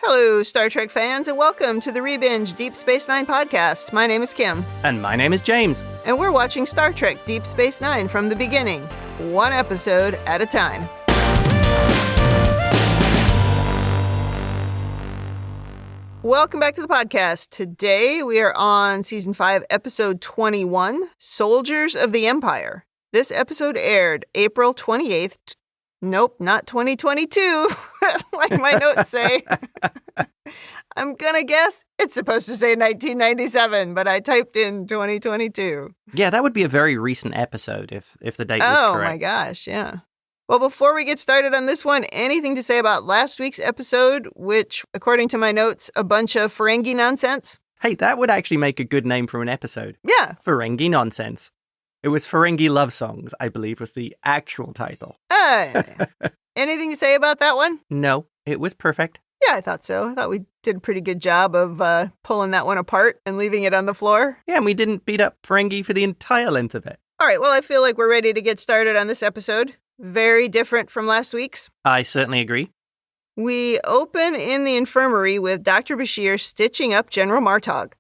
Hello, Star Trek fans, and welcome to the Rebinge Deep Space Nine podcast. My name is Kim. And my name is James. And we're watching Star Trek Deep Space Nine from the beginning, one episode at a time. Welcome back to the podcast. Today we are on Season 5, Episode 21, Soldiers of the Empire. This episode aired April 28th. Nope, not 2022, like my notes say. I'm gonna guess it's supposed to say 1997, but I typed in 2022. Yeah, that would be a very recent episode if the date was correct. Oh my gosh, yeah. Well, before we get started on this one, anything to say about last week's episode, which, according to my notes, a bunch of Ferengi nonsense? Hey, that would actually make a good name for an episode. Yeah. Ferengi Nonsense. It was Ferengi Love Songs, I believe, was the actual title. Anything to say about that one? No, it was perfect. Yeah, I thought so. I thought we did a pretty good job of pulling that one apart and leaving it on the floor. Yeah, and we didn't beat up Ferengi for the entire length of it. All right, well, I feel like we're ready to get started on this episode. Very different from last week's. I certainly agree. We open in the infirmary with Dr. Bashir stitching up General Martok.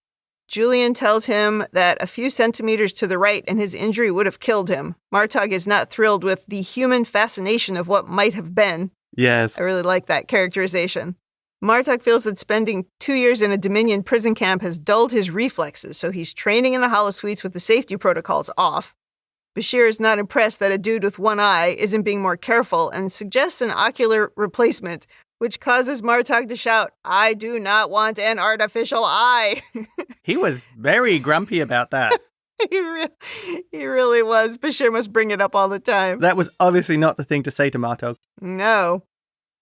Julian tells him that a few centimeters to the right and his injury would have killed him. Martok is not thrilled with the human fascination of what might have been. Yes. I really like that characterization. Martok feels that spending 2 years in a Dominion prison camp has dulled his reflexes, so he's training in the holosuites with the safety protocols off. Bashir is not impressed that a dude with one eye isn't being more careful and suggests an ocular replacement, which causes Martok to shout, "I do not want an artificial eye." He was very grumpy about that. He really was. Bashir must bring it up all the time. That was obviously not the thing to say to Martok. No.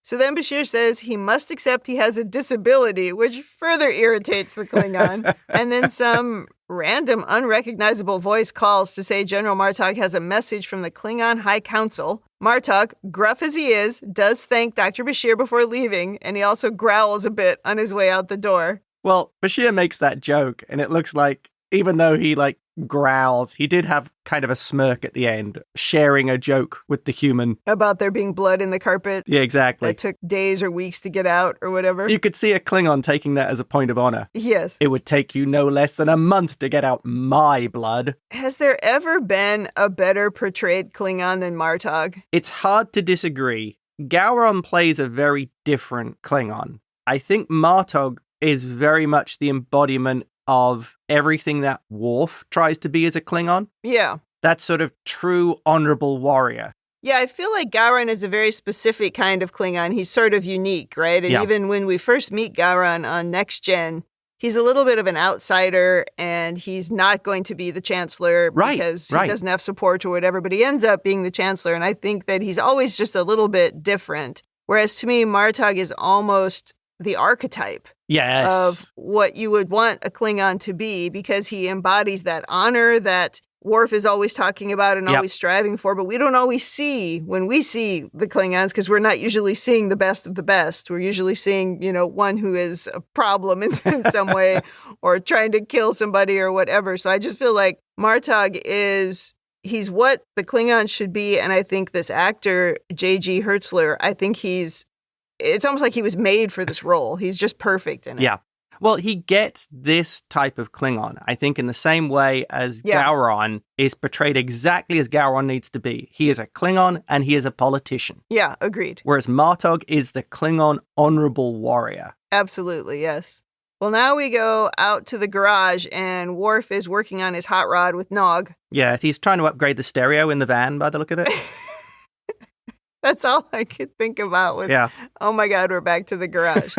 So then Bashir says he must accept he has a disability, which further irritates the Klingon. And then some random, unrecognizable voice calls to say General Martok has a message from the Klingon High Council. Martok, gruff as he is, does thank Dr. Bashir before leaving, and he also growls a bit on his way out the door. Well, Bashir makes that joke, and it looks like, even though he, growls, he did have kind of a smirk at the end, sharing a joke with the human. About there being blood in the carpet. Yeah, exactly. That took days or weeks to get out, or whatever. You could see a Klingon taking that as a point of honor. Yes. It would take you no less than a month to get out my blood. Has there ever been a better portrayed Klingon than Martok? It's hard to disagree. Gowron plays a very different Klingon. I think Martok is very much the embodiment of everything that Worf tries to be as a Klingon. Yeah. That sort of true, honorable warrior. Yeah, I feel like Gowron is a very specific kind of Klingon. He's sort of unique, right? And even when we first meet Gowron on Next Gen, he's a little bit of an outsider, and he's not going to be the Chancellor because he doesn't have support or whatever, but he ends up being the Chancellor, and I think that he's always just a little bit different. Whereas to me, Martok is almost the archetype of what you would want a Klingon to be, because he embodies that honor that Worf is always talking about and always striving for, but we don't always see when we see the Klingons, because we're not usually seeing the best of the best. We're usually seeing, one who is a problem in some way or trying to kill somebody or whatever. So I just feel like Martok he's what the Klingons should be, and I think this actor, J.G. Hertzler, I think it's almost like he was made for this role. He's just perfect in it. Yeah. Well, he gets this type of Klingon, I think, in the same way as Gowron is portrayed exactly as Gowron needs to be. He is a Klingon and he is a politician. Yeah, agreed. Whereas Martok is the Klingon honorable warrior. Absolutely, yes. Well, now we go out to the garage and Worf is working on his hot rod with Nog. Yeah, he's trying to upgrade the stereo in the van by the look of it. That's all I could think about was, oh my God, we're back to the garage.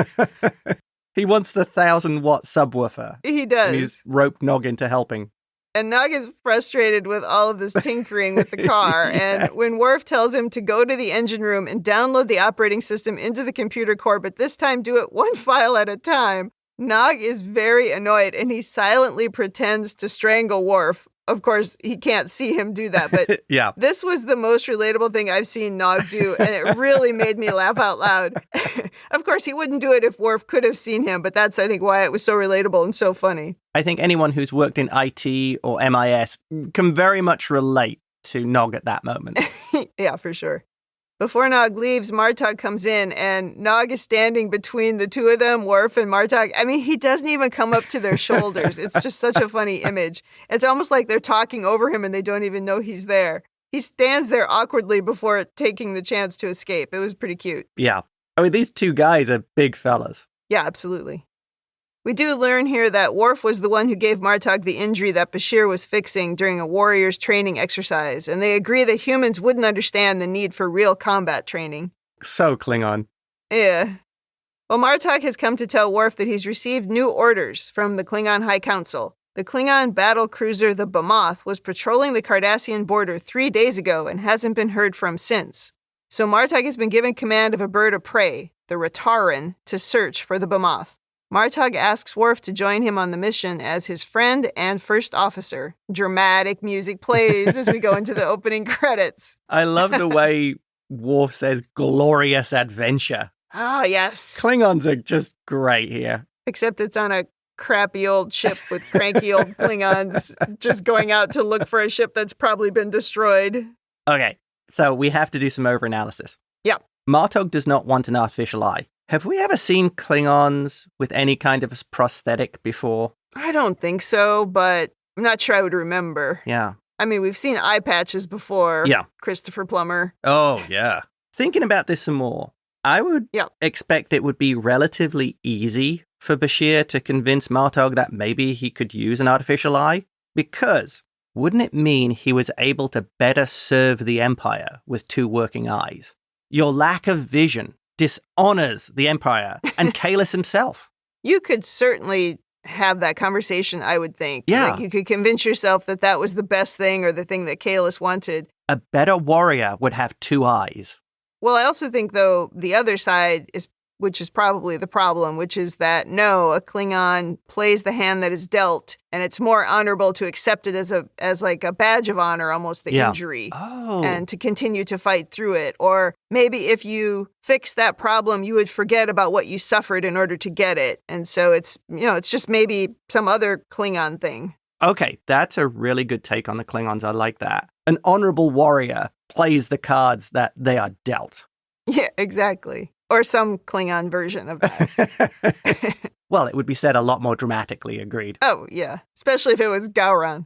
He wants the 1,000-watt subwoofer. He does. And he's roped Nog into helping. And Nog is frustrated with all of this tinkering with the car. And when Worf tells him to go to the engine room and download the operating system into the computer core, but this time do it one file at a time, Nog is very annoyed and he silently pretends to strangle Worf. Of course, he can't see him do that, but this was the most relatable thing I've seen Nog do, and it really made me laugh out loud. Of course, he wouldn't do it if Worf could have seen him, but that's, I think, why it was so relatable and so funny. I think anyone who's worked in IT or MIS can very much relate to Nog at that moment. Yeah, for sure. Before Nog leaves, Martok comes in, and Nog is standing between the two of them, Worf and Martok. I mean, he doesn't even come up to their shoulders. It's just such a funny image. It's almost like they're talking over him and they don't even know he's there. He stands there awkwardly before taking the chance to escape. It was pretty cute. Yeah. I mean, these two guys are big fellas. Yeah, absolutely. We do learn here that Worf was the one who gave Martok the injury that Bashir was fixing during a warrior's training exercise, and they agree that humans wouldn't understand the need for real combat training. So Klingon. Yeah. Well, Martok has come to tell Worf that he's received new orders from the Klingon High Council. The Klingon battle cruiser, the Behemoth, was patrolling the Cardassian border 3 days ago and hasn't been heard from since. So Martok has been given command of a bird of prey, the Rataran, to search for the Behemoth. Martok asks Worf to join him on the mission as his friend and first officer. Dramatic music plays as we go into the opening credits. I love the way Worf says glorious adventure. Ah, yes. Klingons are just great here. Except it's on a crappy old ship with cranky old Klingons just going out to look for a ship that's probably been destroyed. Okay, so we have to do some overanalysis. Yeah. Martok does not want an artificial eye. Have we ever seen Klingons with any kind of prosthetic before? I don't think so, but I'm not sure I would remember. Yeah. I mean, we've seen eye patches before. Yeah. Christopher Plummer. Oh, yeah. Thinking about this some more, I would expect it would be relatively easy for Bashir to convince Martok that maybe he could use an artificial eye, because wouldn't it mean he was able to better serve the Empire with two working eyes? Your lack of vision dishonors the Empire and Kahless himself. You could certainly have that conversation, I would think. Yeah. Like you could convince yourself that that was the best thing or the thing that Kahless wanted. A better warrior would have two eyes. Well, I also think, though, the other side is, which is probably the problem, which is that, no, a Klingon plays the hand that is dealt, and it's more honorable to accept it as like a badge of honor, almost the injury, and to continue to fight through it. Or maybe if you fix that problem, you would forget about what you suffered in order to get it. And so it's just maybe some other Klingon thing. Okay, that's a really good take on the Klingons. I like that. An honorable warrior plays the cards that they are dealt. Yeah, exactly. Or some Klingon version of that. Well, it would be said a lot more dramatically, agreed. Oh, yeah. Especially if it was Gowron.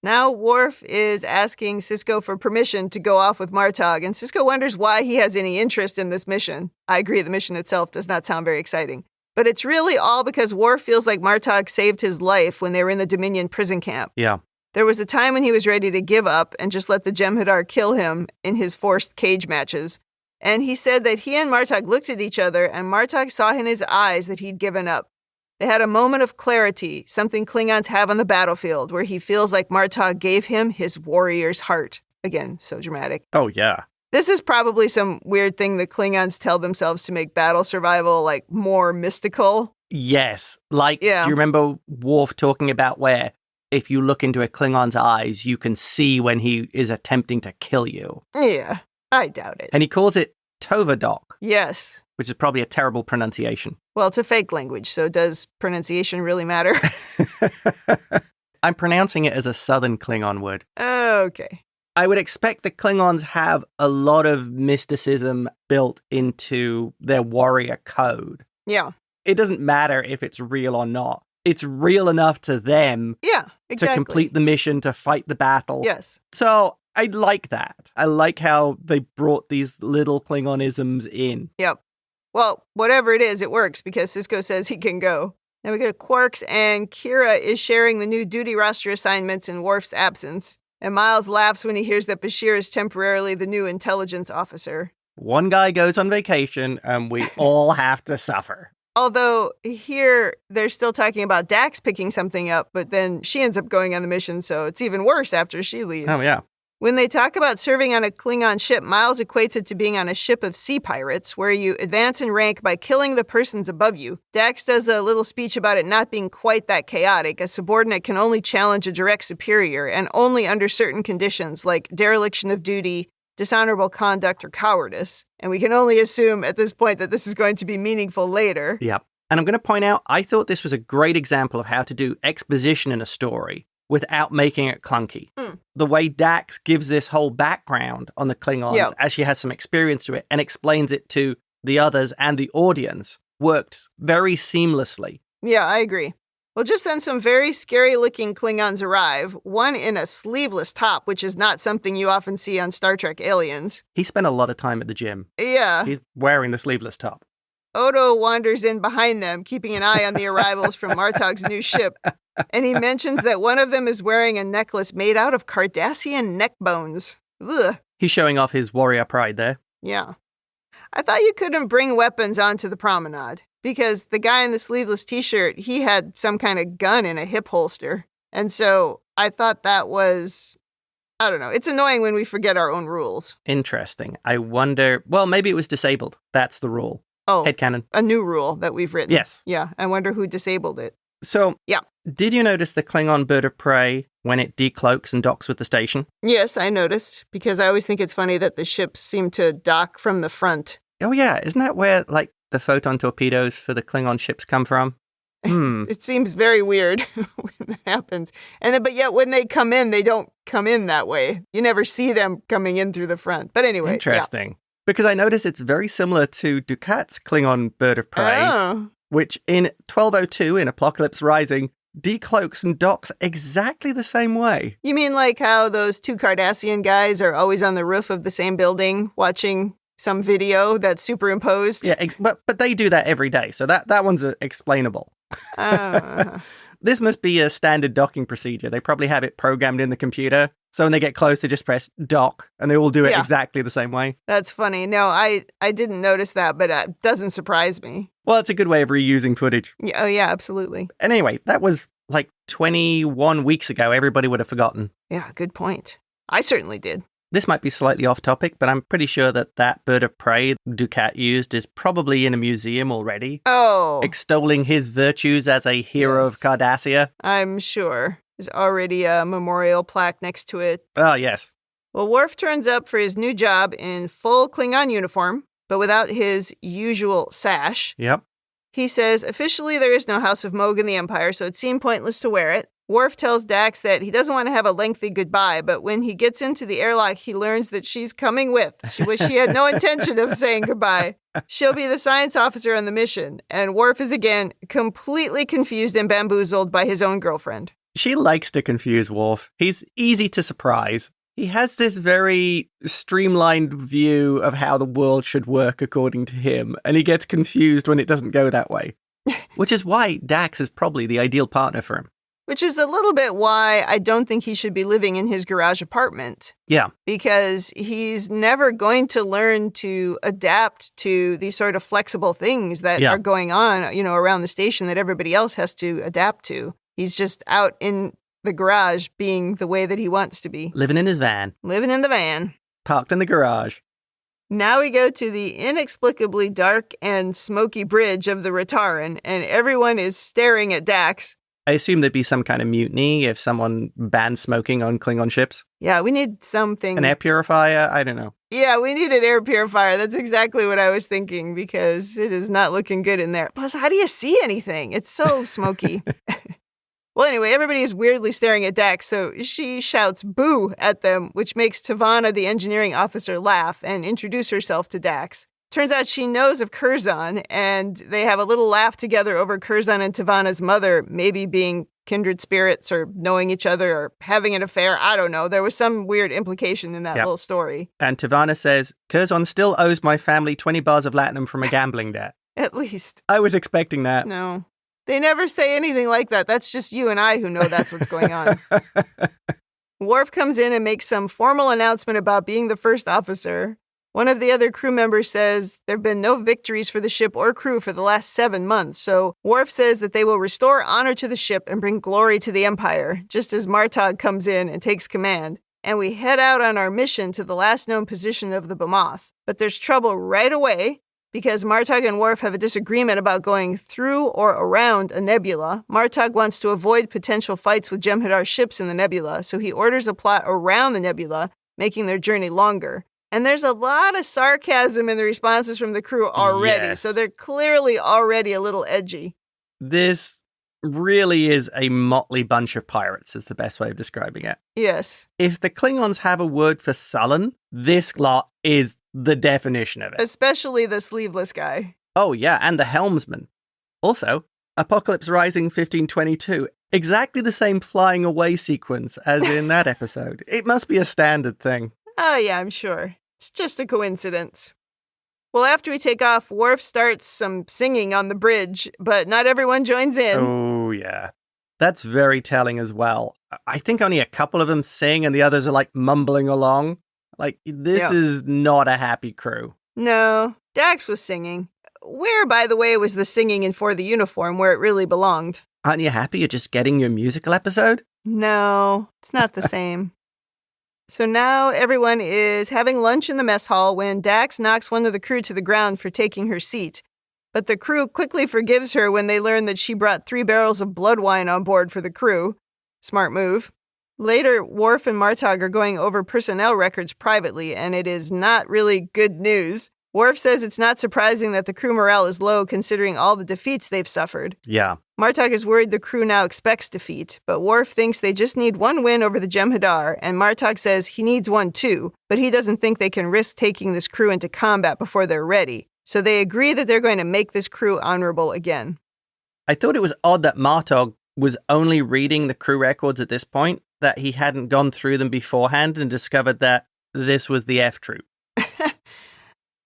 Now Worf is asking Sisko for permission to go off with Martok, and Sisko wonders why he has any interest in this mission. I agree, the mission itself does not sound very exciting. But it's really all because Worf feels like Martok saved his life when they were in the Dominion prison camp. Yeah. There was a time when he was ready to give up and just let the Jem'Hadar kill him in his forced cage matches. And he said that he and Martok looked at each other, and Martok saw in his eyes that he'd given up. They had a moment of clarity, something Klingons have on the battlefield, where he feels like Martok gave him his warrior's heart. Again, so dramatic. Oh, yeah. This is probably some weird thing that Klingons tell themselves to make battle survival, like, more mystical. Yes. Like, do you remember Worf talking about where if you look into a Klingon's eyes, you can see when he is attempting to kill you? Yeah. I doubt it. And he calls it Tovadok. Yes. Which is probably a terrible pronunciation. Well, it's a fake language, so does pronunciation really matter? I'm pronouncing it as a Southern Klingon word. Okay. I would expect the Klingons have a lot of mysticism built into their warrior code. Yeah. It doesn't matter if it's real or not. It's real enough to them exactly. to complete the mission, to fight the battle. Yes. So I like that. I like how they brought these little Klingonisms in. Yep. Well, whatever it is, it works because Sisko says he can go. Now we go to Quarks, and Kira is sharing the new duty roster assignments in Worf's absence. And Miles laughs when he hears that Bashir is temporarily the new intelligence officer. One guy goes on vacation, and we all have to suffer. Although here they're still talking about Dax picking something up, but then she ends up going on the mission, so it's even worse after she leaves. Oh, yeah. When they talk about serving on a Klingon ship, Miles equates it to being on a ship of sea pirates, where you advance in rank by killing the persons above you. Dax does a little speech about it not being quite that chaotic. A subordinate can only challenge a direct superior, and only under certain conditions, like dereliction of duty, dishonorable conduct, or cowardice. And we can only assume at this point that this is going to be meaningful later. Yep. And I'm going to point out, I thought this was a great example of how to do exposition in a story without making it clunky. The way Dax gives this whole background on the Klingons as she has some experience to it and explains it to the others and the audience worked very seamlessly. Yeah, I agree. Well, just then some very scary-looking Klingons arrive, one in a sleeveless top, which is not something you often see on Star Trek Aliens. He spent a lot of time at the gym. Yeah. He's wearing the sleeveless top. Odo wanders in behind them, keeping an eye on the arrivals from Martok's new ship, and he mentions that one of them is wearing a necklace made out of Cardassian neck bones. Ugh. He's showing off his warrior pride there. Yeah. I thought you couldn't bring weapons onto the promenade, because the guy in the sleeveless t-shirt, he had some kind of gun in a hip holster. And so I thought that was, I don't know, it's annoying when we forget our own rules. Interesting. I wonder, well, maybe it was disabled. That's the rule. Oh, headcanon. A new rule that we've written. Yes. Yeah, I wonder who disabled it. So, yeah. Did you notice the Klingon bird of prey when it decloaks and docks with the station? Yes, I noticed, because I always think it's funny that the ships seem to dock from the front. Oh, yeah. Isn't that where, like, the photon torpedoes for the Klingon ships come from? It seems very weird when that happens. But yet when they come in, they don't come in that way. You never see them coming in through the front. But anyway. Interesting. Yeah. Because I noticed it's very similar to Ducat's Klingon bird of prey, which in 1202 in Apocalypse Rising decloaks and docks exactly the same way. You mean like how those two Cardassian guys are always on the roof of the same building watching some video that's superimposed? Yeah, but they do that every day, so that one's explainable. This must be a standard docking procedure. They probably have it programmed in the computer, so when they get close, they just press dock, and they all do it exactly the same way. That's funny. No, I didn't notice that, but it doesn't surprise me. Well, it's a good way of reusing footage. Yeah, oh, yeah, absolutely. And anyway, that was like 21 weeks ago. Everybody would have forgotten. Yeah, good point. I certainly did. This might be slightly off topic, but I'm pretty sure that bird of prey Ducat used is probably in a museum already. Oh. Extolling his virtues as a hero of Cardassia. I'm sure. There's already a memorial plaque next to it. Oh, yes. Well, Worf turns up for his new job in full Klingon uniform, but without his usual sash. Yep. He says, officially there is no House of Moog in the Empire, so it seemed pointless to wear it. Worf tells Dax that he doesn't want to have a lengthy goodbye, but when he gets into the airlock, he learns that she's coming with. She had no intention of saying goodbye. She'll be the science officer on the mission, and Worf is again completely confused and bamboozled by his own girlfriend. She likes to confuse Worf. He's easy to surprise. He has this very streamlined view of how the world should work according to him, and he gets confused when it doesn't go that way. Which is why Dax is probably the ideal partner for him. Which is a little bit why I don't think he should be living in his garage apartment. Yeah. Because he's never going to learn to adapt to these sort of flexible things that are going on, around the station that everybody else has to adapt to. He's just out in the garage being the way that he wants to be. Living in his van. Living in the van. Parked in the garage. Now we go to the inexplicably dark and smoky bridge of the Rataran, and everyone is staring at Dax. I assume there'd be some kind of mutiny if someone banned smoking on Klingon ships. Yeah, we need something. An air purifier? I don't know. Yeah, we need an air purifier. That's exactly what I was thinking, because it is not looking good in there. Plus, how do you see anything? It's so smoky. Well, anyway, everybody is weirdly staring at Dax, so she shouts boo at them, which makes T'Vana, the engineering officer, laugh and introduce herself to Dax. Turns out she knows of Curzon, and they have a little laugh together over Curzon and T'Vana's mother maybe being kindred spirits or knowing each other or having an affair. I don't know. There was some weird implication in that little story. And T'Vana says, Curzon still owes my family 20 bars of latinum from a gambling debt. At least. I was expecting that. No. They never say anything like that. That's just you and I who know that's what's going on. Worf comes in and makes some formal announcement about being the first officer. One of the other crew members says there have been no victories for the ship or crew for the last 7 months, so Worf says that they will restore honor to the ship and bring glory to the Empire, just as Martok comes in and takes command. And we head out on our mission to the last known position of the Behemoth. But there's trouble right away, because Martok and Worf have a disagreement about going through or around a nebula. Martok wants to avoid potential fights with Jem'Hadar ships in the nebula, so he orders a plot around the nebula, making their journey longer. And there's a lot of sarcasm in the responses from the crew already, so they're clearly already a little edgy. This really is a motley bunch of pirates, is the best way of describing it. Yes. If the Klingons have a word for sullen, this lot is the definition of it. Especially the sleeveless guy. Oh, yeah, and the helmsman. Also, Apocalypse Rising 1522. Exactly the same flying away sequence as in that episode. It must be a standard thing. Oh, yeah, I'm sure. It's just a coincidence. Well, after we take off, Worf starts some singing on the bridge, but not everyone joins in. Oh, yeah. That's very telling as well. I think only a couple of them sing and the others are like mumbling along. Like, this is not a happy crew. No, Dax was singing. Where, by the way, was the singing in For the Uniform where it really belonged? Aren't you happy you're just getting your musical episode? No, it's not the same. So now everyone is having lunch in the mess hall when Dax knocks one of the crew to the ground for taking her seat. But the crew quickly forgives her when they learn that she brought 3 barrels of blood wine on board for the crew. Smart move. Later, Worf and Martok are going over personnel records privately, and it is not really good news. Worf says it's not surprising that the crew morale is low considering all the defeats they've suffered. Yeah. Martok is worried the crew now expects defeat, but Worf thinks they just need one win over the Jem'Hadar, and Martok says he needs one too, but he doesn't think they can risk taking this crew into combat before they're ready. So they agree that they're going to make this crew honorable again. I thought it was odd that Martok was only reading the crew records at this point, that he hadn't gone through them beforehand and discovered that this was the F troop.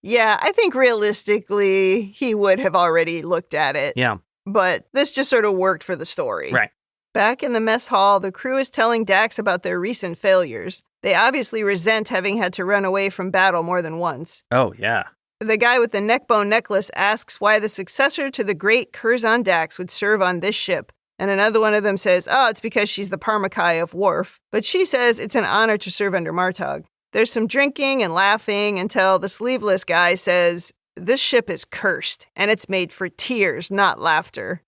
Yeah, I think realistically, he would have already looked at it. Yeah. But this just sort of worked for the story. Right. Back in the mess hall, the crew is telling Dax about their recent failures. They obviously resent having had to run away from battle more than once. Oh, yeah. The guy with the neckbone necklace asks why the successor to the great Curzon Dax would serve on this ship. And another one of them says, oh, it's because she's the Parmakai of Worf. But she says it's an honor to serve under Martok. There's some drinking and laughing until the sleeveless guy says, this ship is cursed, and it's made for tears, not laughter.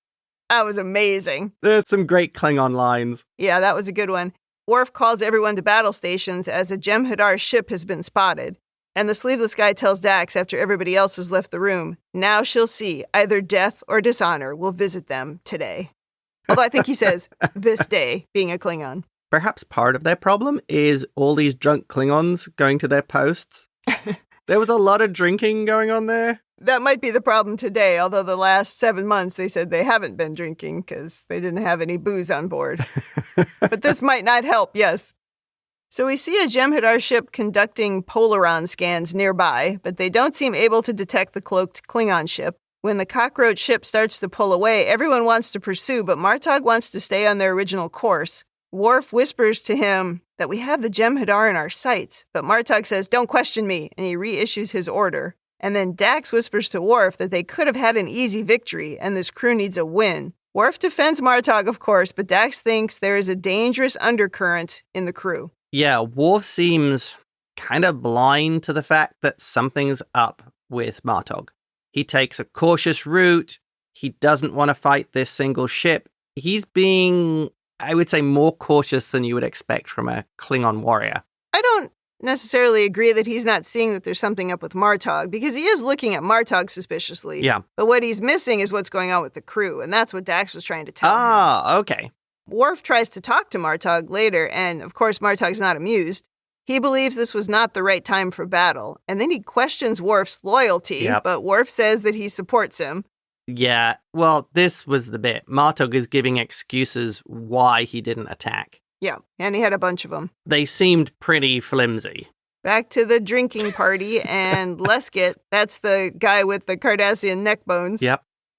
That was amazing. There's some great Klingon lines. Yeah, that was a good one. Worf calls everyone to battle stations as a Jem'Hadar ship has been spotted. And the sleeveless guy tells Dax after everybody else has left the room, now she'll see either death or dishonor will visit them today. Although I think he says, this day, being a Klingon. Perhaps part of their problem is all these drunk Klingons going to their posts. There was a lot of drinking going on there. That might be the problem today, although the last 7 months they said they haven't been drinking because they didn't have any booze on board. But this might not help, yes. So we see a Jem'Hadar ship conducting Polaron scans nearby, but they don't seem able to detect the cloaked Klingon ship. When the cockroach ship starts to pull away, everyone wants to pursue, but Martok wants to stay on their original course. Worf whispers to him that we have the Jem'Hadar in our sights, but Martok says, don't question me, and he reissues his order. And then Dax whispers to Worf that they could have had an easy victory, and this crew needs a win. Worf defends Martok, of course, but Dax thinks there is a dangerous undercurrent in the crew. Yeah, Worf seems kind of blind to the fact that something's up with Martok. He takes a cautious route. He doesn't want to fight this single ship. He's being, I would say, more cautious than you would expect from a Klingon warrior. I don't necessarily agree that he's not seeing that there's something up with Martok, because he is looking at Martok suspiciously. Yeah. But what he's missing is what's going on with the crew, and that's what Dax was trying to tell him. Ah, okay. Worf tries to talk to Martok later, and of course Martok's not amused. He believes this was not the right time for battle, and then he questions Worf's loyalty, but Worf says that he supports him. Yeah, well, this was the bit. Martok is giving excuses why he didn't attack. Yeah, and he had a bunch of them. They seemed pretty flimsy. Back to the drinking party, and Lesket, that's the guy with the Cardassian neck bones,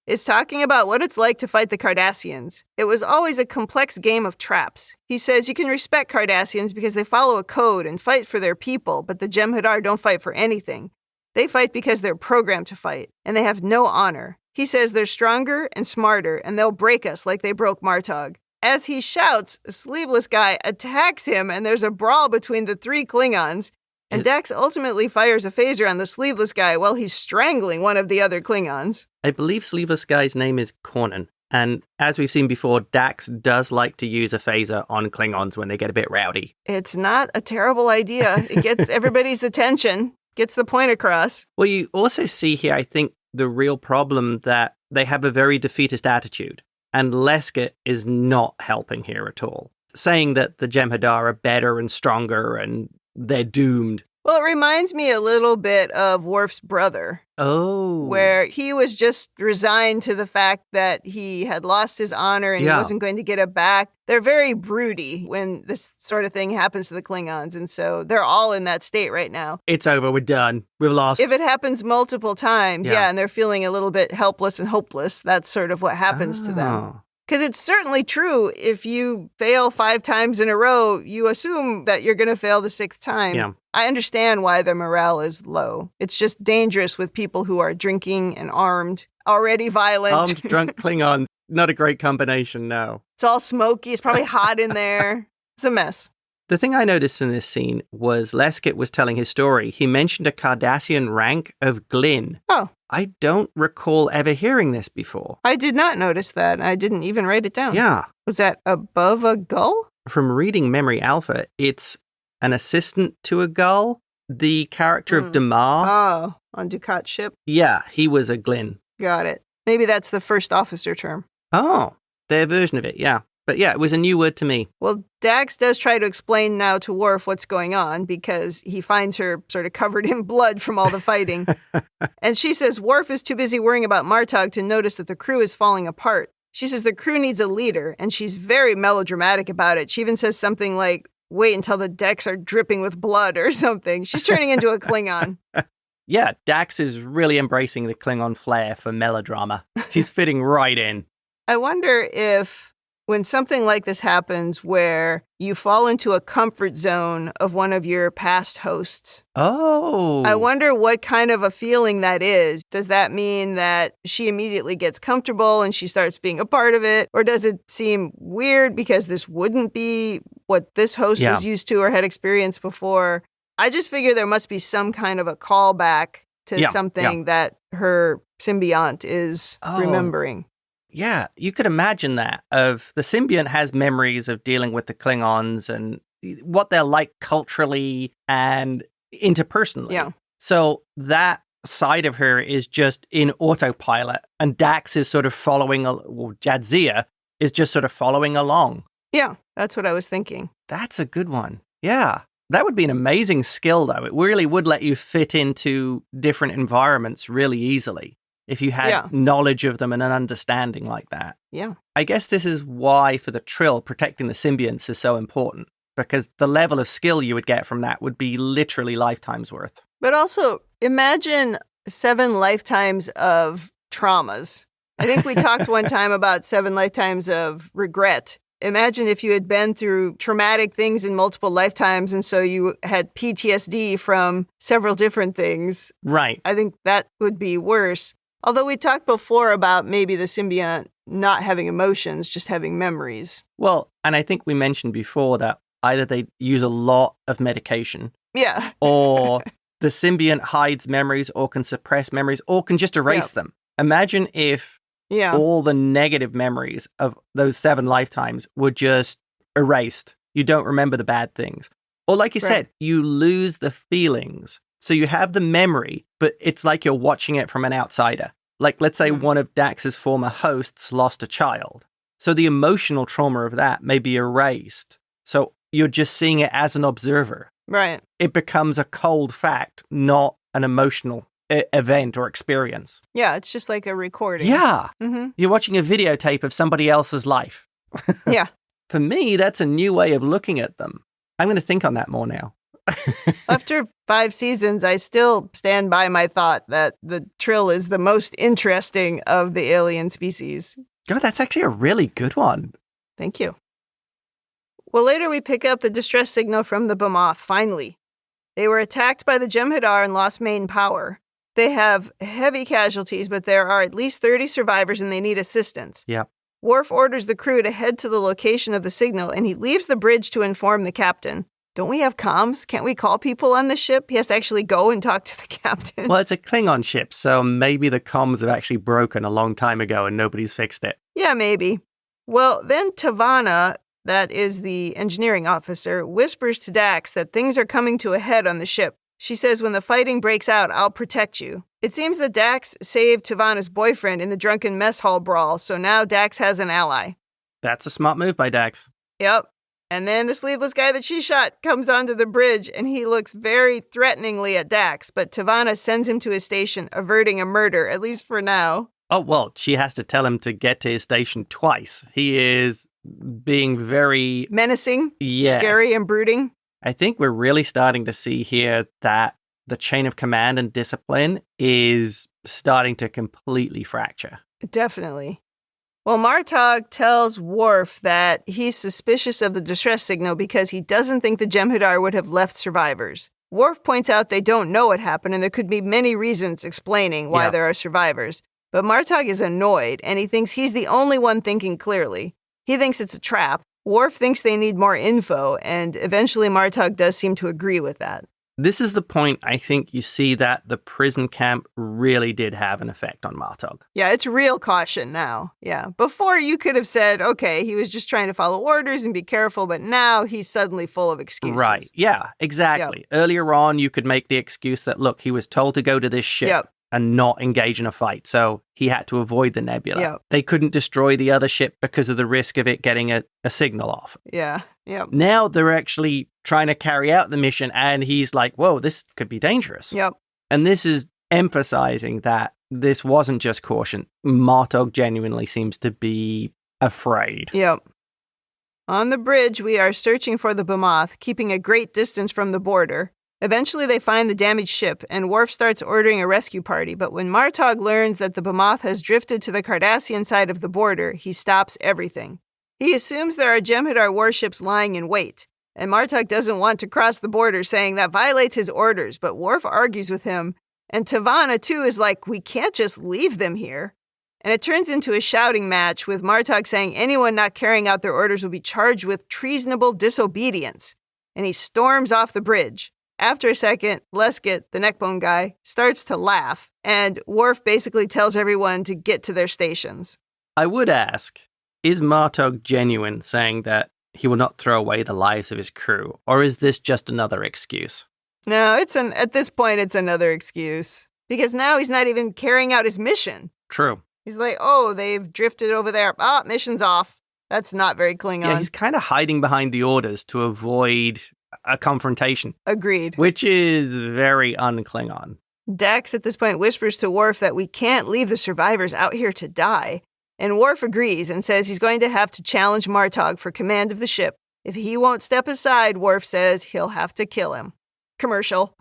is talking about what it's like to fight the Cardassians. It was always a complex game of traps. He says you can respect Cardassians because they follow a code and fight for their people, but the Jem'Hadar don't fight for anything. They fight because they're programmed to fight, and they have no honor. He says they're stronger and smarter, and they'll break us like they broke Martok. As he shouts, a sleeveless guy attacks him, and there's a brawl between the 3 Klingons, and Dax ultimately fires a phaser on the sleeveless guy while he's strangling one of the other Klingons. I believe sleeveless guy's name is Cornan, and as we've seen before, Dax does like to use a phaser on Klingons when they get a bit rowdy. It's not a terrible idea. It gets everybody's attention, gets the point across. Well, you also see here, I think, the real problem that they have a very defeatist attitude. And Lesket is not helping here at all, saying that the Jem'Hadar are better and stronger and they're doomed. Well, it reminds me a little bit of Worf's brother. Oh. Where he was just resigned to the fact that he had lost his honor and he wasn't going to get it back. They're very broody when this sort of thing happens to the Klingons. And so they're all in that state right now. It's over. We're done. We've lost. If it happens multiple times, and they're feeling a little bit helpless and hopeless, that's sort of what happens to them. Because it's certainly true, if you fail 5 times in a row, you assume that you're going to fail the 6th time. Yeah. I understand why their morale is low. It's just dangerous with people who are drinking and armed, already violent. Armed, drunk Klingons. Not a great combination, no. It's all smoky. It's probably hot in there. It's a mess. The thing I noticed in this scene was Lesket was telling his story. He mentioned a Cardassian rank of Glyn. Oh. I don't recall ever hearing this before. I did not notice that. I didn't even write it down. Yeah. Was that above a gull? From reading Memory Alpha, it's an assistant to a gull. The character of Damar. Oh, on Dukat's ship? Yeah, he was a Glyn. Got it. Maybe that's the first officer term. Oh, their version of it, yeah. But yeah, it was a new word to me. Well, Dax does try to explain now to Worf what's going on because he finds her sort of covered in blood from all the fighting. And she says Worf is too busy worrying about Martok to notice that the crew is falling apart. She says the crew needs a leader, and she's very melodramatic about it. She even says something like, wait until the decks are dripping with blood or something. She's turning into a Klingon. Yeah, Dax is really embracing the Klingon flair for melodrama. She's fitting right in. I wonder if when something like this happens where you fall into a comfort zone of one of your past hosts. Oh. I wonder what kind of a feeling that is. Does that mean that she immediately gets comfortable and she starts being a part of it? Or does it seem weird because this wouldn't be what this host was used to or had experienced before? I just figure there must be some kind of a callback to something that her symbiont is remembering. Yeah, you could imagine that. Of the symbiont has memories of dealing with the Klingons and what they're like culturally and interpersonally. Yeah. So that side of her is just in autopilot, and Dax is sort of following, Jadzia is just sort of following along. Yeah, that's what I was thinking. That's a good one. Yeah. That would be an amazing skill, though. It really would let you fit into different environments really easily if you had knowledge of them and an understanding like that. Yeah. I guess this is why, for the Trill, protecting the symbionts is so important, because the level of skill you would get from that would be literally lifetimes worth. But also, imagine 7 lifetimes of traumas. I think we talked one time about 7 lifetimes of regret. Imagine if you had been through traumatic things in multiple lifetimes, and so you had PTSD from several different things. Right. I think that would be worse. Although we talked before about maybe the symbiont not having emotions, just having memories. Well, and I think we mentioned before that either they use a lot of medication. Yeah. Or the symbiont hides memories or can suppress memories or can just erase them. Imagine if all the negative memories of those 7 lifetimes were just erased. You don't remember the bad things. Or like you said, you lose the feelings. So you have the memory, but it's like you're watching it from an outsider. Like, let's say one of Dax's former hosts lost a child. So the emotional trauma of that may be erased. So you're just seeing it as an observer. Right. It becomes a cold fact, not an emotional event or experience. Yeah, it's just like a recording. Yeah. Mm-hmm. You're watching a videotape of somebody else's life. Yeah. For me, that's a new way of looking at them. I'm going to think on that more now. After 5 seasons, I still stand by my thought that the Trill is the most interesting of the alien species. God, that's actually a really good one. Thank you. Well, later we pick up the distress signal from the Bemoth, finally. They were attacked by the Jem'Hadar and lost main power. They have heavy casualties, but there are at least 30 survivors and they need assistance. Yeah. Worf orders the crew to head to the location of the signal, and he leaves the bridge to inform the captain. Don't we have comms? Can't we call people on the ship? He has to actually go and talk to the captain. Well, it's a Klingon ship, so maybe the comms have actually broken a long time ago and nobody's fixed it. Yeah, maybe. Well, then Tavana, that is the engineering officer, whispers to Dax that things are coming to a head on the ship. She says, when the fighting breaks out, I'll protect you. It seems that Dax saved T'Vana's boyfriend in the drunken mess hall brawl, so now Dax has an ally. That's a smart move by Dax. Yep. And then the sleeveless guy that she shot comes onto the bridge, and he looks very threateningly at Dax, but T'Vana sends him to his station, averting a murder, at least for now. Oh, well, she has to tell him to get to his station twice. He is being very... menacing, yes. Scary, and brooding. I think we're really starting to see here that the chain of command and discipline is starting to completely fracture. Definitely. Well, Martok tells Worf that he's suspicious of the distress signal because he doesn't think the Jem'Hadar would have left survivors. Worf points out they don't know what happened, and there could be many reasons explaining why there are survivors. But Martok is annoyed, and he thinks he's the only one thinking clearly. He thinks it's a trap. Worf thinks they need more info, and eventually Martok does seem to agree with that. This is the point I think you see that the prison camp really did have an effect on Martok. Yeah, it's real caution now. Yeah. Before you could have said, okay, he was just trying to follow orders and be careful, but now he's suddenly full of excuses. Right. Yeah, exactly. Yep. Earlier on, you could make the excuse that, look, he was told to go to this ship and not engage in a fight, so he had to avoid the nebula. Yep. They couldn't destroy the other ship because of the risk of it getting a signal off. Yeah. Yep. Now they're actually trying to carry out the mission, and he's like, whoa, this could be dangerous. Yep. And this is emphasizing that this wasn't just caution. Martok genuinely seems to be afraid. Yep. On the bridge, we are searching for the B'moth, keeping a great distance from the border. Eventually, they find the damaged ship, and Worf starts ordering a rescue party, but when Martok learns that the B'moth has drifted to the Cardassian side of the border, he stops everything. He assumes there are Jem'Hadar warships lying in wait, and Martok doesn't want to cross the border, saying that violates his orders, but Worf argues with him, and T'Vana, too, is like, we can't just leave them here. And it turns into a shouting match, with Martok saying anyone not carrying out their orders will be charged with treasonable disobedience, and he storms off the bridge. After a second, Lesket, the neckbone guy, starts to laugh, and Worf basically tells everyone to get to their stations. I would ask, is Martok genuine saying that he will not throw away the lives of his crew, or is this just another excuse? No, at this point, it's another excuse. Because now he's not even carrying out his mission. True. He's like, oh, they've drifted over there. Ah, mission's off. That's not very Klingon. Yeah, he's kind of hiding behind the orders to avoid a confrontation. Agreed. Which is very un-Klingon. Dax at this point whispers to Worf that we can't leave the survivors out here to die. And Worf agrees and says he's going to have to challenge Martok for command of the ship. If he won't step aside, Worf says he'll have to kill him. Commercial.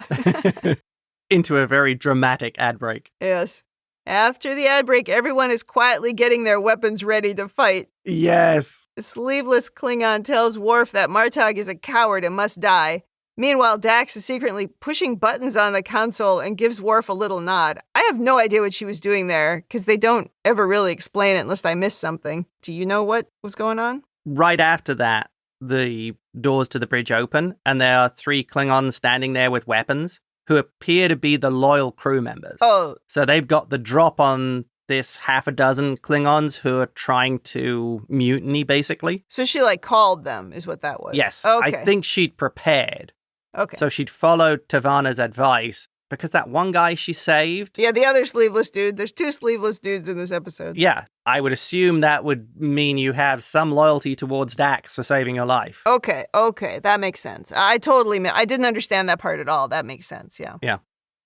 Into a very dramatic ad break. Yes. After the ad break, everyone is quietly getting their weapons ready to fight. Yes. The sleeveless Klingon tells Worf that Martok is a coward and must die. Meanwhile, Dax is secretly pushing buttons on the console and gives Worf a little nod. I have no idea what she was doing there, because they don't ever really explain it unless I missed something. Do you know what was going on? Right after that, the doors to the bridge open, and there are 3 Klingons standing there with weapons who appear to be the loyal crew members. Oh. So they've got the drop on this half a dozen Klingons who are trying to mutiny, basically. So she, called them, is what that was? Yes. Okay. I think she'd prepared. Okay. So she'd followed T'Vana's advice, because that one guy she saved... Yeah, the other sleeveless dude. There's 2 sleeveless dudes in this episode. Yeah. I would assume that would mean you have some loyalty towards Dax for saving your life. Okay. That makes sense. I didn't understand that part at all. That makes sense, yeah. Yeah.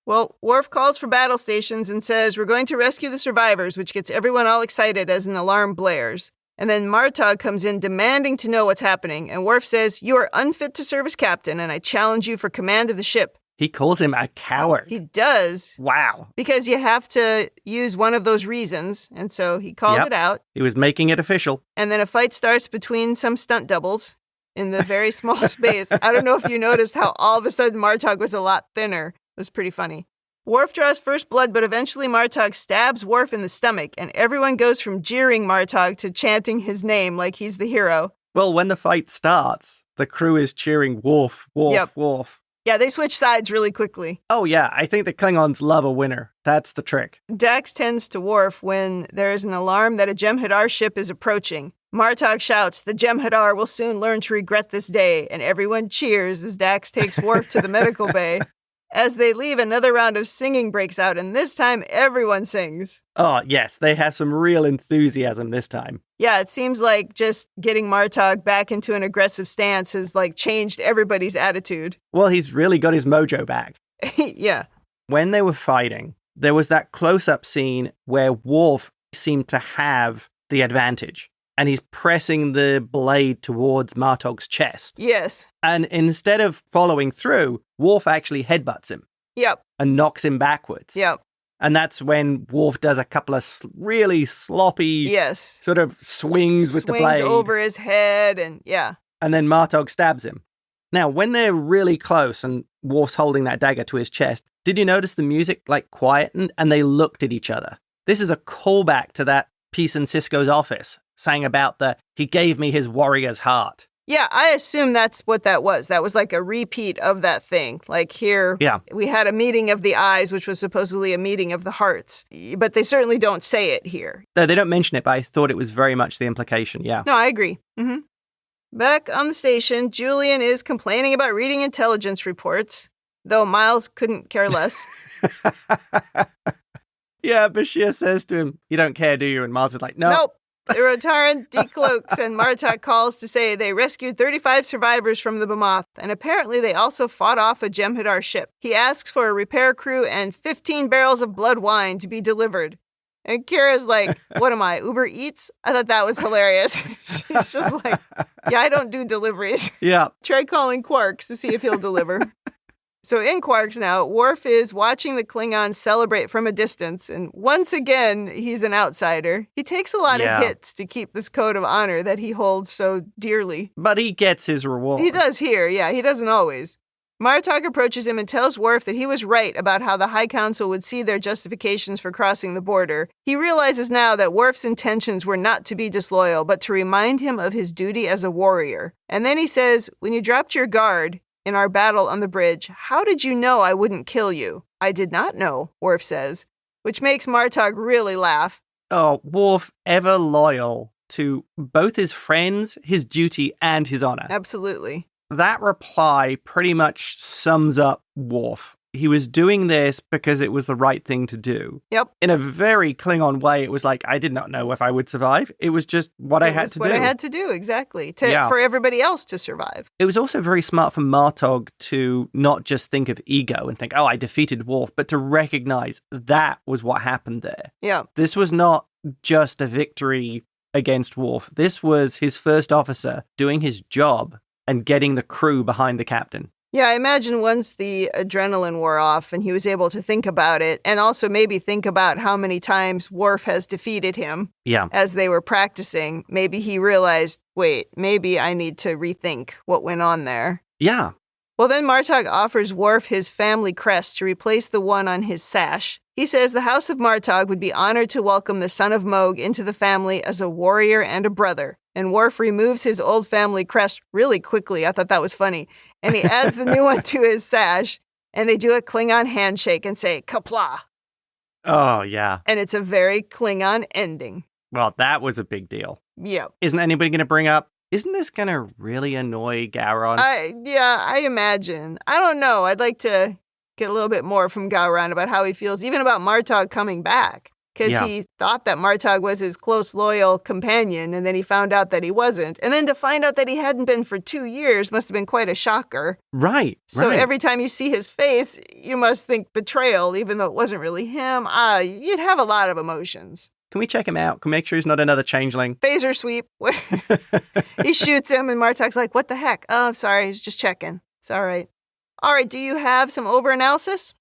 Well, Worf calls for battle stations and says, we're going to rescue the survivors, which gets everyone all excited as an alarm blares. And then Martok comes in demanding to know what's happening, and Worf says, you are unfit to serve as captain, and I challenge you for command of the ship. He calls him a coward. He does. Wow. Because you have to use one of those reasons, and so he called it out. He was making it official. And then a fight starts between some stunt doubles in the very small space. I don't know if you noticed how all of a sudden Martok was a lot thinner. It was pretty funny. Worf draws first blood, but eventually Martok stabs Worf in the stomach, and everyone goes from jeering Martok to chanting his name like he's the hero. Well, when the fight starts, the crew is cheering Worf, Worf, Worf. Yeah, they switch sides really quickly. Oh, yeah. I think the Klingons love a winner. That's the trick. Dax tends to Worf when there is an alarm that a Jem'Hadar ship is approaching. Martok shouts, the Jem'Hadar will soon learn to regret this day, and everyone cheers as Dax takes Worf to the medical bay. As they leave, another round of singing breaks out, and this time everyone sings. Oh, yes, they have some real enthusiasm this time. Yeah, it seems like just getting Martok back into an aggressive stance has, changed everybody's attitude. Well, he's really got his mojo back. Yeah. When they were fighting, there was that close-up scene where Worf seemed to have the advantage, and he's pressing the blade towards Martok's chest. Yes. And instead of following through, Worf actually headbutts him. Yep. And knocks him backwards. Yep. And that's when Worf does a couple of really sloppy sort of swings with the blade. Swings over his head and And then Martok stabs him. Now, when they're really close and Worf's holding that dagger to his chest, did you notice the music quietened and they looked at each other? This is a callback to that piece in Sisko's office saying about he gave me his warrior's heart. Yeah, I assume that's what that was. That was like a repeat of that thing. Here, we had a meeting of the eyes, which was supposedly a meeting of the hearts. But they certainly don't say it here. No, they don't mention it, but I thought it was very much the implication, yeah. No, I agree. Mm-hmm. Back on the station, Julian is complaining about reading intelligence reports, though Miles couldn't care less. Yeah, Bashir says to him, "You don't care, do you?" And Miles is like, Nope. The Rotaran decloaks and Martok calls to say they rescued 35 survivors from the Bemoth, and apparently they also fought off a Jem'Hadar ship. He asks for a repair crew and 15 barrels of blood wine to be delivered. And Kira's like, what am I, Uber Eats? I thought that was hilarious. She's just like, yeah, I don't do deliveries. Yeah. Try calling Quarks to see if he'll deliver. So in Quarks now, Worf is watching the Klingons celebrate from a distance, and once again, he's an outsider. He takes a lot of hits to keep this code of honor that he holds so dearly. But he gets his reward. He does here, yeah, he doesn't always. Martok approaches him and tells Worf that he was right about how the High Council would see their justifications for crossing the border. He realizes now that Worf's intentions were not to be disloyal, but to remind him of his duty as a warrior. And then he says, when you dropped your guard in our battle on the bridge, how did you know I wouldn't kill you? I did not know, Worf says, which makes Martok really laugh. Oh, Worf, ever loyal to both his friends, his duty, and his honor. Absolutely. That reply pretty much sums up Worf. He was doing this because it was the right thing to do. Yep. In a very Klingon way, it was like, I did not know if I would survive. It was just what I had to do. What I had to do, exactly. For everybody else to survive. It was also very smart for Martok to not just think of ego and think, oh, I defeated Worf, but to recognize that was what happened there. Yeah. This was not just a victory against Worf. This was his first officer doing his job and getting the crew behind the captain. Yeah, I imagine once the adrenaline wore off and he was able to think about it, and also maybe think about how many times Worf has defeated him as they were practicing, maybe he realized, wait, maybe I need to rethink what went on there. Yeah. Well, then Martok offers Worf his family crest to replace the one on his sash. He says the House of Martok would be honored to welcome the son of Moog into the family as a warrior and a brother. And Worf removes his old family crest really quickly. I thought that was funny. And he adds the new one to his sash. And they do a Klingon handshake and say, Kapla. Oh, yeah. And it's a very Klingon ending. Well, that was a big deal. Yep. Isn't anybody going to bring up, isn't this going to really annoy Gowron? I imagine. I don't know. I'd like to get a little bit more from Gowron about how he feels, even about Martok coming back. Because he thought that Martok was his close, loyal companion, and then he found out that he wasn't. And then to find out that he hadn't been for 2 years must have been quite a shocker. Right. So every time you see his face, you must think betrayal, even though it wasn't really him. You'd have a lot of emotions. Can we check him out? Can we make sure he's not another changeling? Phaser sweep. He shoots him, and Martok's like, what the heck? Oh, I'm sorry. He's just checking. It's all right. All right. Do you have some over-analysis?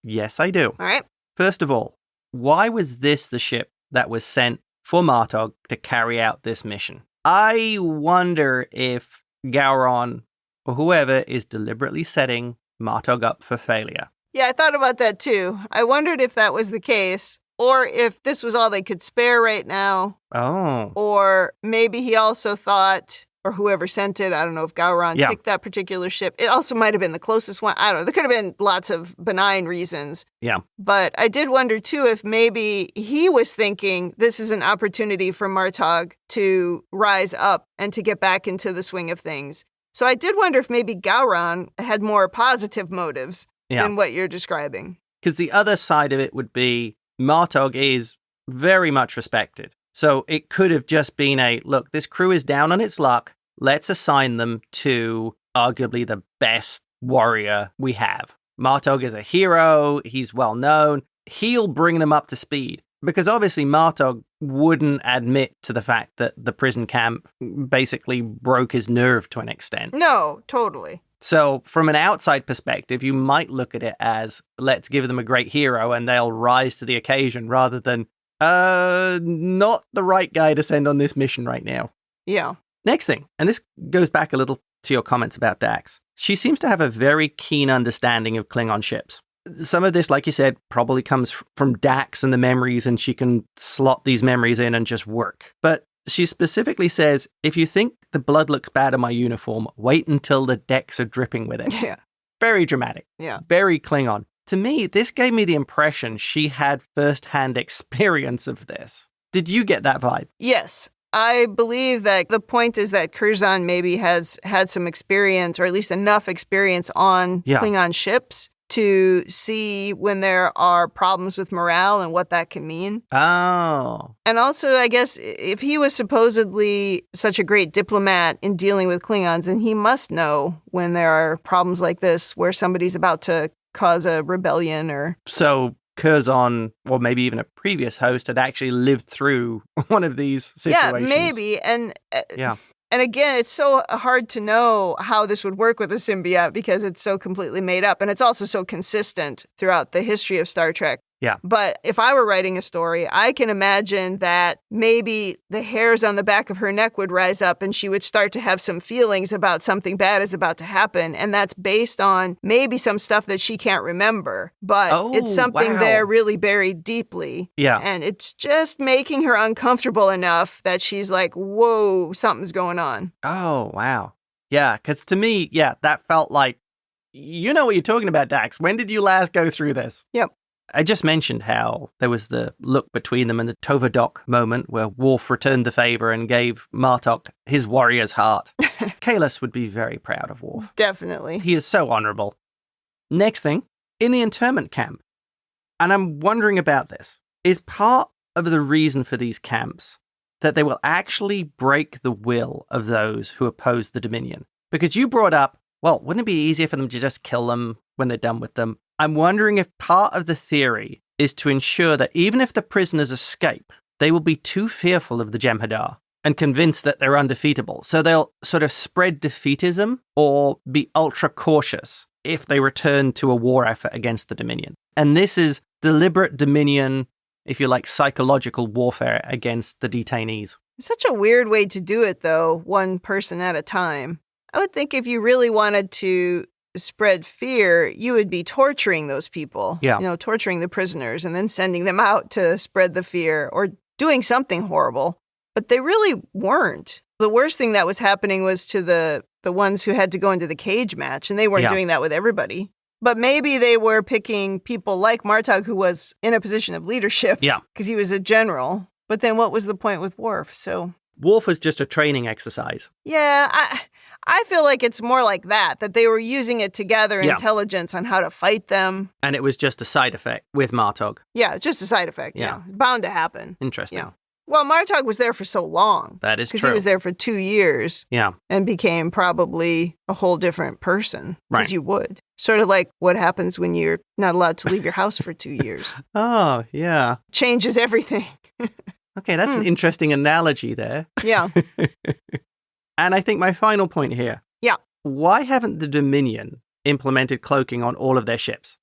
Yes, I do. All right. First of all, why was this the ship that was sent for Martok to carry out this mission? I wonder if Gowron or whoever is deliberately setting Martok up for failure. Yeah, I thought about that too. I wondered if that was the case, or if this was all they could spare right now. Oh. Or maybe he also thought, or whoever sent it, I don't know if Gowron picked that particular ship. It also might have been the closest one. I don't know. There could have been lots of benign reasons. Yeah. But I did wonder, too, if maybe he was thinking this is an opportunity for Martok to rise up and to get back into the swing of things. So I did wonder if maybe Gowron had more positive motives. than what you're describing. Because the other side of it would be Martok is very much respected. So it could have just been look, this crew is down on its luck. Let's assign them to arguably the best warrior we have. Martok is a hero. He's well known. He'll bring them up to speed. Because obviously Martok wouldn't admit to the fact that the prison camp basically broke his nerve to an extent. No, totally. So from an outside perspective, you might look at it as, let's give them a great hero and they'll rise to the occasion rather than, not the right guy to send on this mission right now. Yeah. Next thing, and this goes back a little to your comments about Dax. She seems to have a very keen understanding of Klingon ships. Some of this, like you said, probably comes from Dax and the memories, and she can slot these memories in and just work. But she specifically says, if you think the blood looks bad on my uniform, wait until the decks are dripping with it. Yeah. Very dramatic. Yeah. Very Klingon. To me, this gave me the impression she had first-hand experience of this. Did you get that vibe? Yes. I believe that the point is that Curzon maybe has had some experience, or at least enough experience on Klingon ships to see when there are problems with morale and what that can mean. Oh. And also, I guess, if he was supposedly such a great diplomat in dealing with Klingons, then he must know when there are problems like this where somebody's about to cause a rebellion or... So Curzon, or maybe even a previous host, had actually lived through one of these situations. Yeah, maybe. And again, it's so hard to know how this would work with a symbiote because it's so completely made up. And it's also so consistent throughout the history of Star Trek. Yeah. But if I were writing a story, I can imagine that maybe the hairs on the back of her neck would rise up and she would start to have some feelings about something bad is about to happen. And that's based on maybe some stuff that she can't remember. But it's something there really buried deeply. Yeah. And it's just making her uncomfortable enough that she's like, whoa, something's going on. Oh, wow. Yeah, because to me, that felt like, you know what you're talking about, Dax. When did you last go through this? Yep. I just mentioned how there was the look between them and the Tovadoc moment where Worf returned the favor and gave Martok his warrior's heart. Kahless would be very proud of Worf. Definitely. He is so honorable. Next thing, in the internment camp, and I'm wondering about this, is part of the reason for these camps that they will actually break the will of those who oppose the Dominion? Because you brought up, well, wouldn't it be easier for them to just kill them when they're done with them? I'm wondering if part of the theory is to ensure that even if the prisoners escape, they will be too fearful of the Jem'Hadar and convinced that they're undefeatable. So they'll sort of spread defeatism or be ultra cautious if they return to a war effort against the Dominion. And this is deliberate Dominion, if you like, psychological warfare against the detainees. It's such a weird way to do it, though, one person at a time. I would think if you really wanted to spread fear, you would be torturing those people. Yeah. You know, torturing the prisoners and then sending them out to spread the fear or doing something horrible. But they really weren't. The worst thing that was happening was to the ones who had to go into the cage match, and they weren't doing that with everybody. But maybe they were picking people like Martok, who was in a position of leadership. Yeah. Because he was a general. But then what was the point with Worf? So Worf was just a training exercise. Yeah, I feel like it's more like that they were using it to gather intelligence on how to fight them. And it was just a side effect with Martok. Yeah, just a side effect. Yeah. Bound to happen. Interesting. Yeah. Well, Martok was there for so long. That is true. Because he was there for 2 years. Yeah. And became probably a whole different person. Right. As you would. Sort of like what happens when you're not allowed to leave your house for 2 years. Oh, yeah. Changes everything. Okay, that's an interesting analogy there. Yeah. And I think my final point here. Yeah. Why haven't the Dominion implemented cloaking on all of their ships?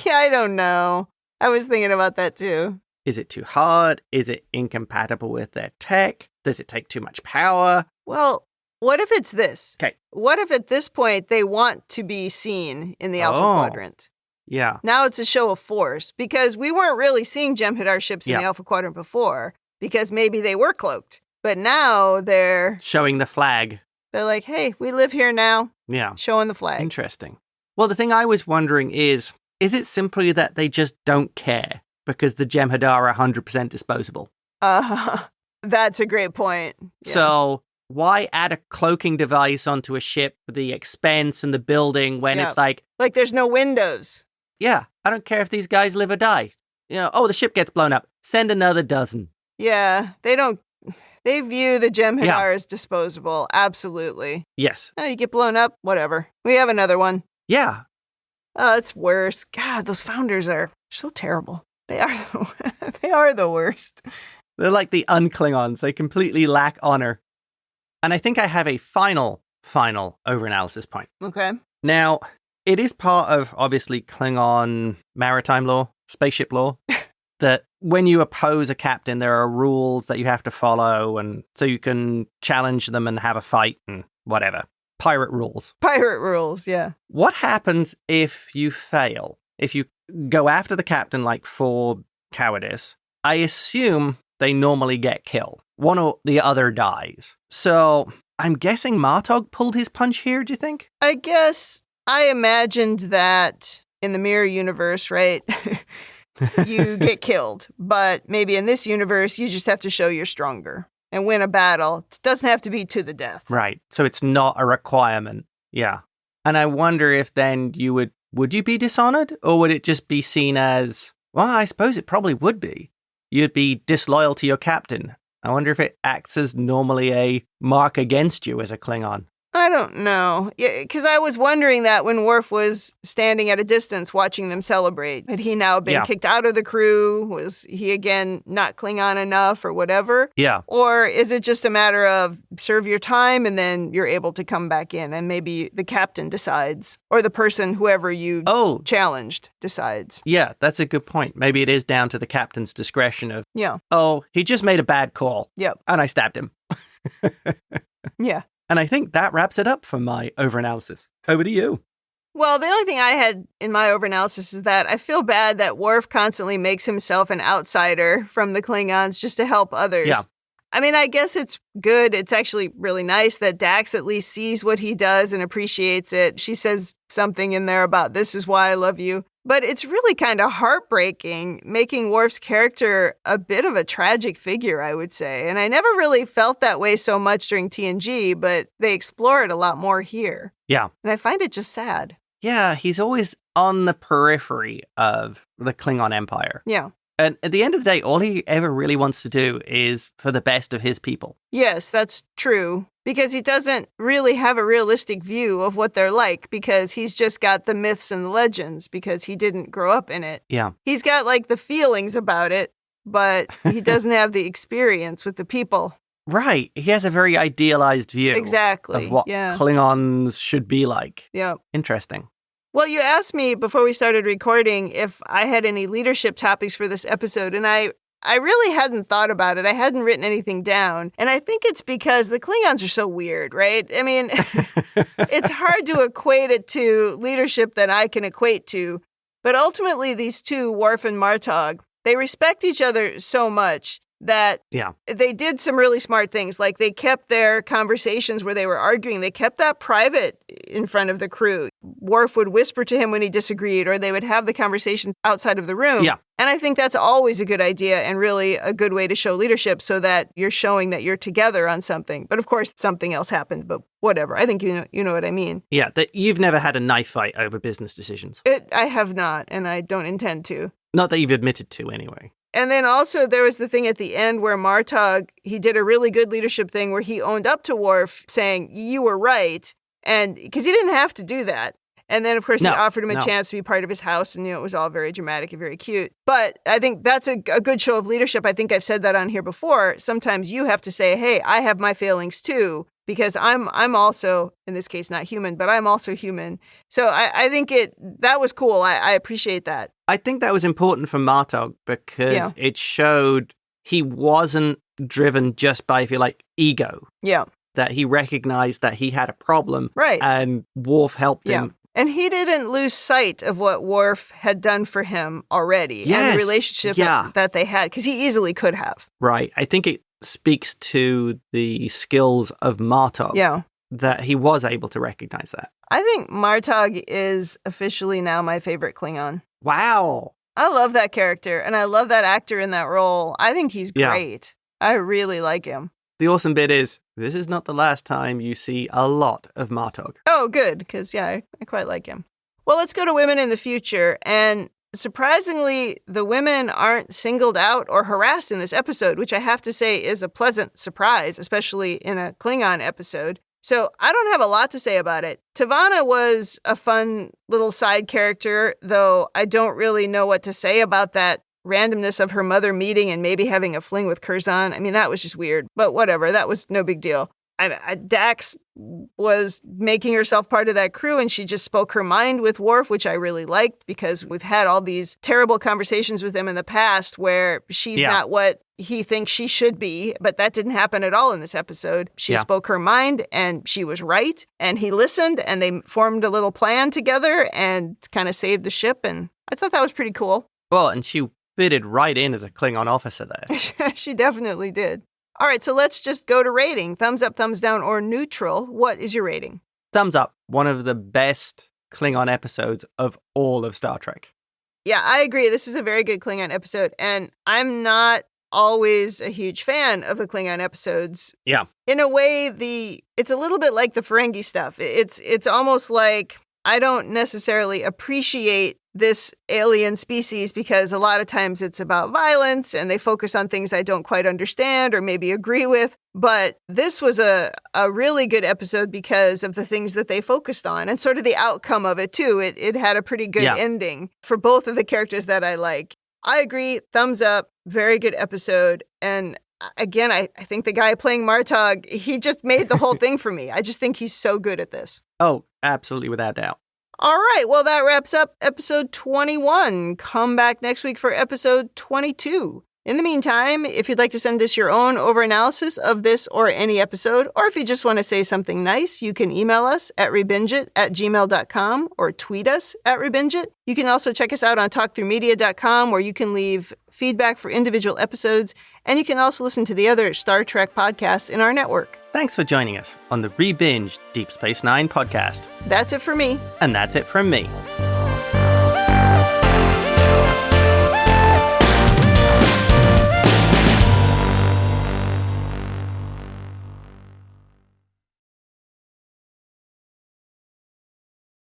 Yeah, I don't know. I was thinking about that too. Is it too hard? Is it incompatible with their tech? Does it take too much power? Well, what if it's this? Okay. What if at this point they want to be seen in the Alpha Quadrant? Yeah. Now it's a show of force because we weren't really seeing Jem'Hadar ships in the Alpha Quadrant before because maybe they were cloaked. But now they're showing the flag. They're like, hey, we live here now. Yeah. Showing the flag. Interesting. Well, the thing I was wondering is it simply that they just don't care because the Jem'Hadar are 100% disposable? That's a great point. Yeah. So why add a cloaking device onto a ship for the expense and the building when it's like... Like there's no windows. Yeah, I don't care if these guys live or die. The ship gets blown up. Send another dozen. Yeah, they view the Jem'Hadar as disposable. Absolutely. Yes. You get blown up, whatever. We have another one. Yeah. Oh, it's worse. God, those founders are so terrible. They are the worst. They're like the un-Klingons. They completely lack honor. And I think I have a final overanalysis point. Okay. Now, it is part of, obviously, Klingon maritime law, spaceship law, that when you oppose a captain, there are rules that you have to follow, and so you can challenge them and have a fight and whatever. Pirate rules. Pirate rules, yeah. What happens if you fail? If you go after the captain, like for cowardice, I assume they normally get killed. One or the other dies. So I'm guessing Martok pulled his punch here, do you think? I guess I imagined that in the mirror universe, right? You get killed. But maybe in this universe, you just have to show you're stronger and win a battle. It doesn't have to be to the death. Right. So it's not a requirement. Yeah. And I wonder if then would you be dishonored? Or would it just be seen as, well, I suppose it probably would be. You'd be disloyal to your captain. I wonder if it acts as normally a mark against you as a Klingon. I don't know. Yeah, because I was wondering that when Worf was standing at a distance watching them celebrate. Had he now been kicked out of the crew? Was he again not Klingon enough or whatever? Yeah. Or is it just a matter of serve your time and then you're able to come back in and maybe the captain decides or the person, whoever you challenged, decides? Yeah, that's a good point. Maybe it is down to the captain's discretion of, he just made a bad call. Yep. And I stabbed him. Yeah. And I think that wraps it up for my overanalysis. Over to you. Well, the only thing I had in my overanalysis is that I feel bad that Worf constantly makes himself an outsider from the Klingons just to help others. Yeah. I mean, I guess it's good. It's actually really nice that Dax at least sees what he does and appreciates it. She says something in there about, this is why I love you. But it's really kind of heartbreaking, making Worf's character a bit of a tragic figure, I would say. And I never really felt that way so much during TNG, but they explore it a lot more here. Yeah. And I find it just sad. Yeah, he's always on the periphery of the Klingon Empire. Yeah. And at the end of the day, all he ever really wants to do is for the best of his people. Yes, that's true. Because he doesn't really have a realistic view of what they're like because he's just got the myths and the legends because he didn't grow up in it. Yeah. He's got like the feelings about it, but he doesn't have the experience with the people. Right. He has a very idealized view. Exactly. Of what Klingons should be like. Yeah. Interesting. Well, you asked me before we started recording if I had any leadership topics for this episode, and I really hadn't thought about it. I hadn't written anything down. And I think it's because the Klingons are so weird, right? I mean, it's hard to equate it to leadership that I can equate to. But ultimately, these two, Worf and Martok, they respect each other so much that they did some really smart things. Like they kept their conversations where they were arguing, they kept that private in front of the crew. Worf would whisper to him when he disagreed, or they would have the conversation outside of the room. Yeah. And I think that's always a good idea and really a good way to show leadership so that you're showing that you're together on something. But of course, something else happened, but whatever. I think you know what I mean. Yeah, that you've never had a knife fight over business decisions. I have not, and I don't intend to. Not that you've admitted to, anyway. And then also there was the thing at the end where Martok, he did a really good leadership thing where he owned up to Worf saying, you were right. And because he didn't have to do that. And then, of course, he offered him a chance to be part of his house. And, it was all very dramatic and very cute. But I think that's a good show of leadership. I think I've said that on here before. Sometimes you have to say, hey, I have my failings too, because I'm also, in this case, not human, but I'm also human. So I think that was cool. I appreciate that. I think that was important for Martok because it showed he wasn't driven just by, if you like, ego. Yeah. That he recognized that he had a problem. Right. And Worf helped him. And he didn't lose sight of what Worf had done for him already. Yes. And the relationship that they had, because he easily could have. Right. I think it speaks to the skills of Martok. Yeah. That he was able to recognize that. I think Martok is officially now my favorite Klingon. Wow. I love that character, and I love that actor in that role. I think he's great. I really like him. The awesome bit is, this is not the last time you see a lot of Martok. Oh, good, because, I quite like him. Well, let's go to women in the future. And surprisingly, the women aren't singled out or harassed in this episode, which I have to say is a pleasant surprise, especially in a Klingon episode. So I don't have a lot to say about it. T'Vana was a fun little side character, though I don't really know what to say about that randomness of her mother meeting and maybe having a fling with Curzon. I mean, that was just weird, but whatever. That was no big deal. Dax was making herself part of that crew, and she just spoke her mind with Worf, which I really liked because we've had all these terrible conversations with him in the past where she's not what he thinks she should be, but that didn't happen at all in this episode. She spoke her mind, and she was right, and he listened, and they formed a little plan together and kind of saved the ship, and I thought that was pretty cool. Well, and she fitted right in as a Klingon officer there. She definitely did. All right, so let's just go to rating. Thumbs up, thumbs down, or neutral. What is your rating? Thumbs up. One of the best Klingon episodes of all of Star Trek. Yeah, I agree. This is a very good Klingon episode, and I'm not always a huge fan of the Klingon episodes. Yeah. In a way, it's a little bit like the Ferengi stuff. It's almost like I don't necessarily appreciate this alien species because a lot of times it's about violence and they focus on things I don't quite understand or maybe agree with. But this was a really good episode because of the things that they focused on and sort of the outcome of it, too. It had a pretty good ending for both of the characters that I like. I agree. Thumbs up. Very good episode. And again, I think the guy playing Martok, he just made the whole thing for me. I just think he's so good at this. Oh, absolutely, without doubt. All right, well, that wraps up episode 21. Come back next week for episode 22. In the meantime, if you'd like to send us your own overanalysis of this or any episode, or if you just want to say something nice, you can email us at rebingeit@gmail.com or tweet us at rebingeit. You can also check us out on talkthroughmedia.com, where you can leave feedback for individual episodes, and you can also listen to the other Star Trek podcasts in our network. Thanks for joining us on the Rebinge Deep Space Nine podcast. That's it for me. And that's it from me.